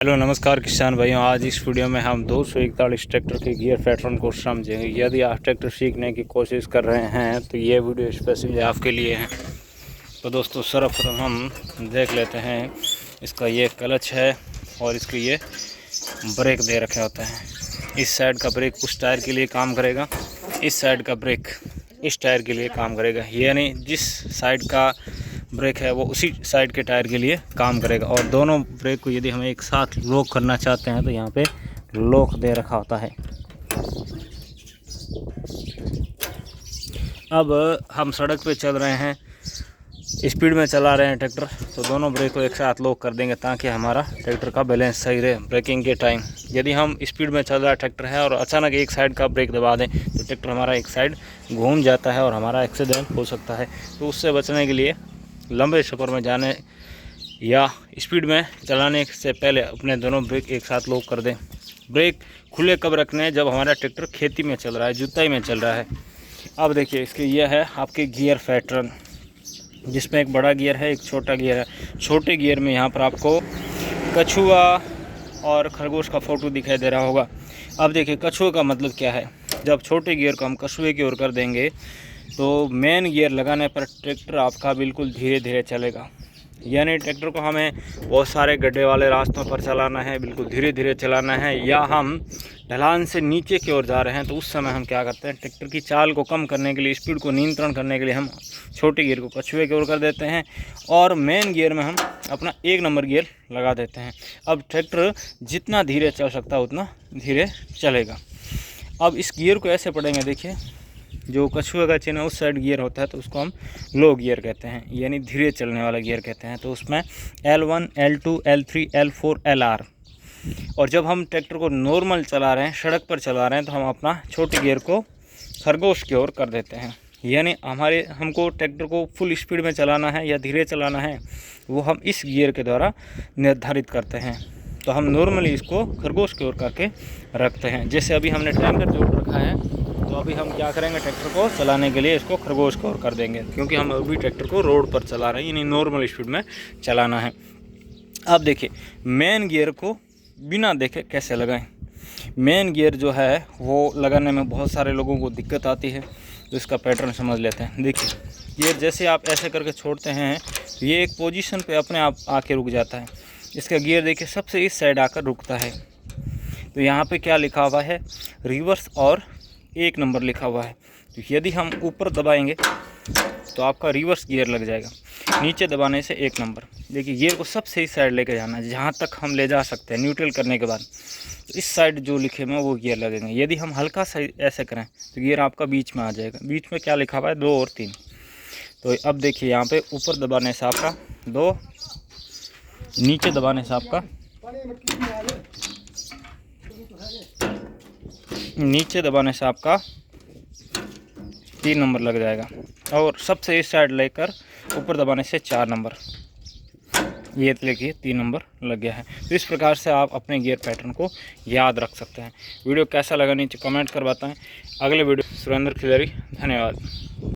Hello नमस्कार किसान भाइयों। आज इस वीडियो में हम 241 ट्रैक्टर के गियर पैटर्न को समझेंगे। यदि आप ट्रैक्टर सीखने की कोशिश कर रहे हैं तो ये वीडियो स्पेशली आपके लिए है। तो दोस्तों सर्वप्रथम हम देख लेते हैं, इसका ये क्लच है और इसके ये ब्रेक दे रखे होते हैं। इस साइड का ब्रेक उस टायर के लिए काम करेगा, इस साइड का ब्रेक इस टायर के लिए काम करेगा। यानी जिस साइड का ब्रेक है वो उसी साइड के टायर के लिए काम करेगा। और दोनों ब्रेक को यदि हम एक साथ लॉक करना चाहते हैं तो यहाँ पे लॉक दे रखा होता है। अब हम सड़क पे चल रहे हैं, स्पीड में चला रहे हैं ट्रैक्टर, तो दोनों ब्रेक को एक साथ लॉक कर देंगे ताकि हमारा ट्रैक्टर का बैलेंस सही रहे ब्रेकिंग के टाइम। यदि हम स्पीड में चल रहा ट्रैक्टर है और अचानक एक साइड का ब्रेक दबा दें तो ट्रैक्टर हमारा एक साइड घूम जाता है और हमारा एक्सीडेंट हो सकता है। तो उससे बचने के लिए लंबे सफ़र में जाने या स्पीड में चलाने से पहले अपने दोनों ब्रेक एक साथ लॉक कर दें। ब्रेक खुले कब रखने हैं? जब हमारा ट्रैक्टर खेती में चल रहा है, जुताई में चल रहा है। अब देखिए इसके यह है आपके गियर पैटर्न, जिसमें एक बड़ा गियर है, एक छोटा गियर है। छोटे गियर में यहाँ पर आपको कछुआ और खरगोश का फ़ोटो दिखाई दे रहा होगा। अब देखिए कछुए का मतलब क्या है। जब छोटे गियर को हम कछुए की ओर कर देंगे तो मेन गियर लगाने पर ट्रैक्टर आपका बिल्कुल धीरे धीरे चलेगा। यानी ट्रैक्टर को हमें बहुत सारे गड्ढे वाले रास्तों पर चलाना है, बिल्कुल धीरे धीरे चलाना है, या हम ढलान से नीचे की ओर जा रहे हैं तो उस समय हम क्या करते हैं, ट्रैक्टर की चाल को कम करने के लिए, स्पीड को नियंत्रण करने के लिए हम छोटे गियर को कछुए की ओर कर देते हैं और मेन गियर में हम अपना 1 नंबर गियर लगा देते हैं। अब ट्रैक्टर जितना धीरे चल सकता है उतना धीरे चलेगा। अब इस गियर को ऐसे पढ़ेंगे, देखिए जो कछुए का चिन्ह उस साइड गियर होता है तो उसको हम लो गियर कहते हैं, यानी धीरे चलने वाला गियर कहते हैं। तो उसमें L1, L2, L3, L4, LR। और जब हम ट्रैक्टर को नॉर्मल चला रहे हैं, सड़क पर चला रहे हैं, तो हम अपना छोटे गियर को खरगोश की ओर कर देते हैं। यानी हमको ट्रैक्टर को फुल स्पीड में चलाना है या धीरे चलाना है, वो हम इस गियर के द्वारा निर्धारित करते हैं। तो हम नॉर्मली इसको खरगोश की ओर करके रखते हैं। जैसे अभी हमने टैंकर जोड़ रखा है तो अभी हम क्या करेंगे, ट्रैक्टर को चलाने के लिए इसको खरगोश की ओर कर देंगे, क्योंकि हम अभी ट्रैक्टर को रोड पर चला रहे हैं, यानी नॉर्मल स्पीड में चलाना है। अब देखिए मेन गियर को बिना देखे कैसे लगाएं। मेन गियर जो है वो लगाने में बहुत सारे लोगों को दिक्कत आती है, तो इसका पैटर्न समझ लेते हैं। देखिए गियर जैसे आप ऐसे करके छोड़ते हैं तो ये एक पोजीशन पे अपने आप आके रुक जाता है। इसका गियर देखिए सबसे इस साइड आकर रुकता है। तो यहाँ पे क्या लिखा हुआ है, रिवर्स और 1 नंबर लिखा हुआ है। तो यदि हम ऊपर दबाएंगे तो आपका रिवर्स गियर लग जाएगा, नीचे दबाने से 1 नंबर। देखिए गियर को सबसे इस साइड लेकर जाना है, जहाँ तक हम ले जा सकते हैं। न्यूट्रल करने के बाद तो इस साइड जो लिखे हुए हैं वो गियर लगेंगे। यदि हम हल्का सा ऐसे करें तो गियर आपका बीच में आ जाएगा। बीच में क्या लिखा हुआ है, 2 और 3। तो अब देखिए यहाँ पे ऊपर दबाने से आपका 2, नीचे दबाने से आपका नीचे दबाने से आपका 3 नंबर लग जाएगा, और सबसे इस साइड लेकर ऊपर दबाने से 4 नंबर। ये देखिए 3 नंबर लग गया है। तो इस प्रकार से आप अपने गियर पैटर्न को याद रख सकते हैं। वीडियो कैसा लगा नीचे कमेंट कर बताएं। अगले वीडियो सुरेंद्र खिलाड़ी, धन्यवाद।